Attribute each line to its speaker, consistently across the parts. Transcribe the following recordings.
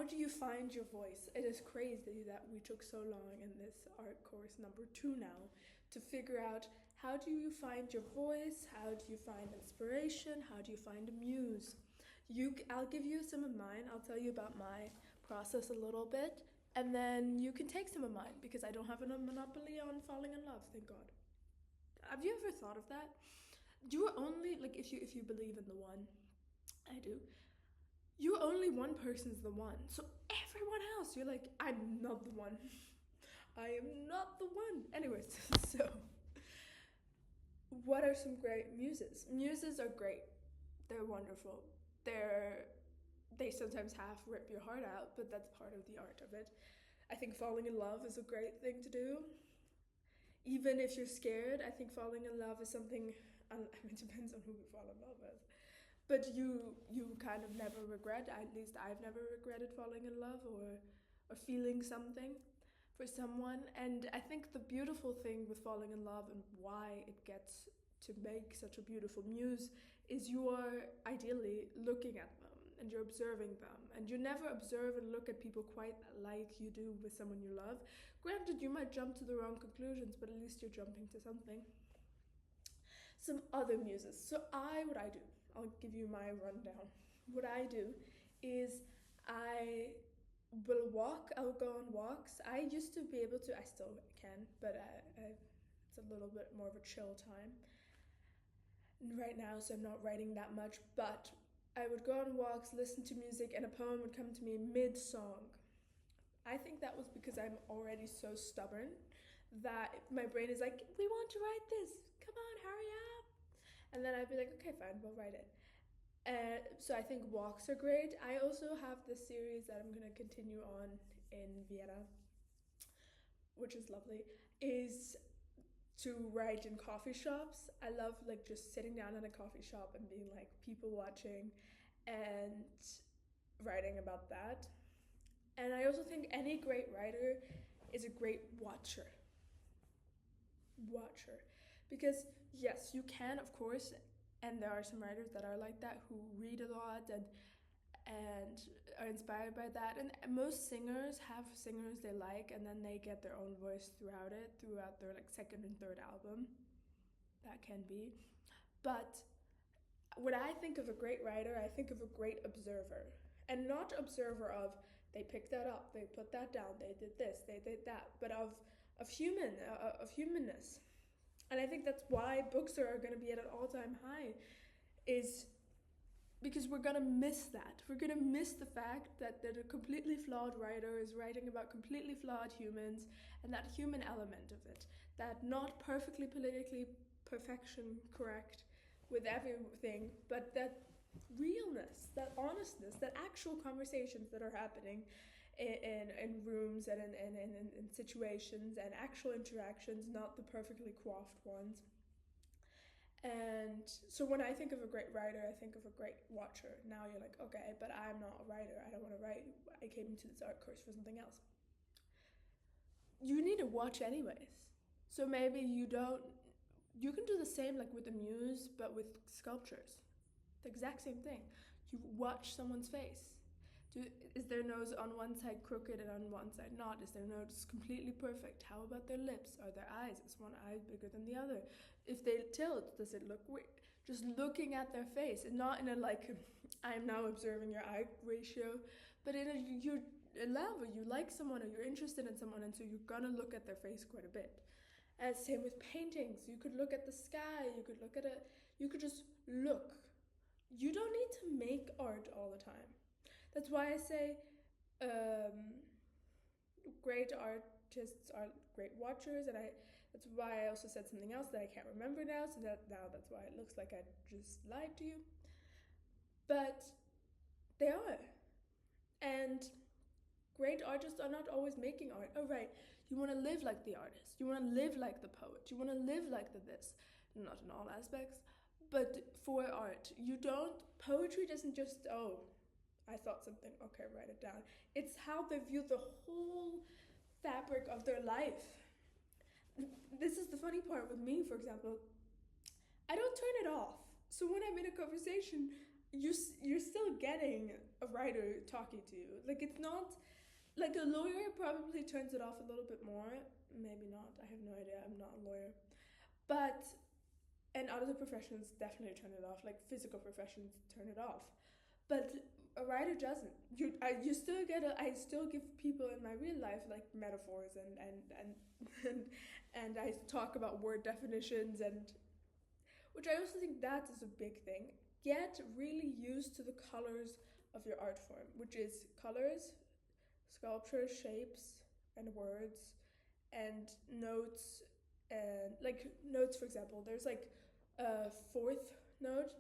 Speaker 1: do you find your voice? It is crazy that we took so long in this art course number 2 now to figure out how do you find your voice, how do you find inspiration, how do you find a muse. I'll give you some of mine. I'll tell you about my process a little bit, and then you can take some of mine because I don't have a monopoly on falling in love, thank God. Have you ever thought of that? You're only like if you believe in the one, I do. You only one person's the one. So everyone else, you're like, I'm not the one. I am not the one. Anyways, so what are some great muses? Muses are great. They're wonderful. They sometimes half rip your heart out, but that's part of the art of it. I think falling in love is a great thing to do. Even if you're scared, I think falling in love is something. I mean, it depends on who you fall in love with. But you kind of never regret. At least I've never regretted falling in love or feeling something for someone. And I think the beautiful thing with falling in love and why it gets to make such a beautiful muse is you are ideally looking at them and you're observing them, and you never observe and look at people quite like you do with someone you love. Granted, you might jump to the wrong conclusions, but at least you're jumping to something. Some other muses. So what I do, I'll give you my rundown. What I do is I I'll go on walks. I used to be able to, I still can, but it's a little bit more of a chill time right now, so I'm not writing that much, but I would go on walks, listen to music, and a poem would come to me mid-song. I think that was because I'm already so stubborn that my brain is like, we want to write this, come on, hurry up. And then I'd be like, okay, fine, we'll write it. So I think walks are great. I also have this series that I'm gonna continue on in Vienna, which is lovely, is to write in coffee shops. I love like just sitting down in a coffee shop and being like people watching and writing about that. And I also think any great writer is a great watcher. Because yes, you can of course, and there are some writers that are like that who read a lot and are inspired by that, and most singers have singers they like and then they get their own voice throughout their like second and third album. That can be. But when I think of a great writer, I think of a great observer, and not observer of they picked that up, they put that down, they did this, they did that, but of humanness. And I think that's why books are going to be at an all-time high, is because we're going to miss that. We're going to miss the fact that a completely flawed writer is writing about completely flawed humans, and that human element of it, that not perfectly politically perfection correct with everything, but that realness, that honestness, that actual conversations that are happening in rooms and in situations and actual interactions, not the perfectly coiffed ones. And so when I think of a great writer, I think of a great watcher. Now you're like, okay, but I'm not a writer. I don't want to write. I came into this art course for something else. You need to watch anyways. So maybe you can do the same like with the muse, but with sculptures. The exact same thing. You watch someone's face. Is their nose on one side crooked and on one side not? Is their nose completely perfect? How about their lips? Are their eyes? Is one eye bigger than the other? If they tilt, does it look weird? Just looking at their face, and not in a like, I'm now observing your eye ratio, but in you're in love or you like someone or you're interested in someone, and so you're gonna look at their face quite a bit. And same with paintings. You could look at the sky, you could look at it, you could just look. You don't need to make art all the time. That's why I say great artists are great watchers, and that's why I also said something else that I can't remember now, so that's why it looks like I just lied to you. But they are. And great artists are not always making art. Oh right, you want to live like the artist, you want to live like the poet, you want to live like the this. Not in all aspects, but for art. Poetry doesn't just, I thought something, okay, write it down. It's how they view the whole fabric of their life. This is the funny part with me, for example. I don't turn it off. So when I'm in a conversation, you're still getting a writer talking to you. Like, it's not like a lawyer probably turns it off a little bit more. Maybe not. I have no idea. I'm not a lawyer. But and other professions definitely turn it off. Like physical professions turn it off. But a writer doesn't. You still get I still give people in my real life like metaphors and and I talk about word definitions, and which I also think that is a big thing. Get really used to the colors of your art form, which is colors, sculpture, shapes, and words, and notes, and like notes. For example, there's like a fourth note.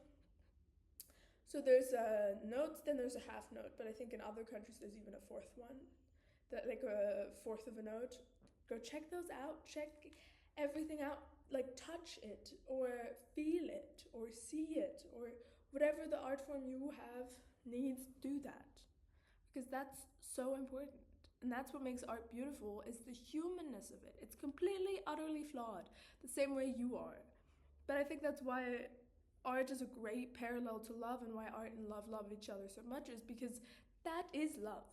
Speaker 1: So there's a note, then there's a half note, but I think in other countries there's even a fourth one, that like a fourth of a note. Go check those out. Check everything out. Like touch it, or feel it, or see it, or whatever the art form you have needs. Do that, because that's so important. And that's what makes art beautiful, is the humanness of it. It's completely, utterly flawed, the same way you are. But I think that's why art is a great parallel to love, and why art and love each other so much, is because that is love.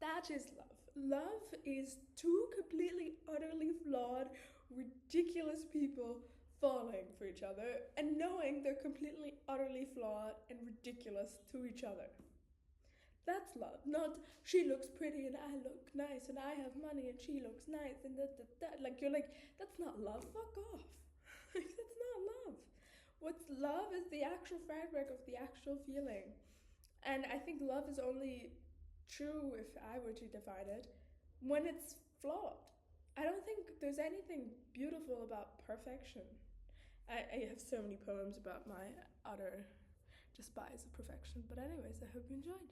Speaker 1: That is love. Love is two completely, utterly flawed, ridiculous people falling for each other and knowing they're completely, utterly flawed and ridiculous to each other. That's love. Not she looks pretty and I look nice and I have money and she looks nice and that. Like, you're like, that's not love. Fuck off. Like, that's not love. What's love is the actual fabric of the actual feeling. And I think love is only true, if I were to define it, when it's flawed. I don't think there's anything beautiful about perfection. I have so many poems about my utter despise of perfection. But anyways, I hope you enjoyed.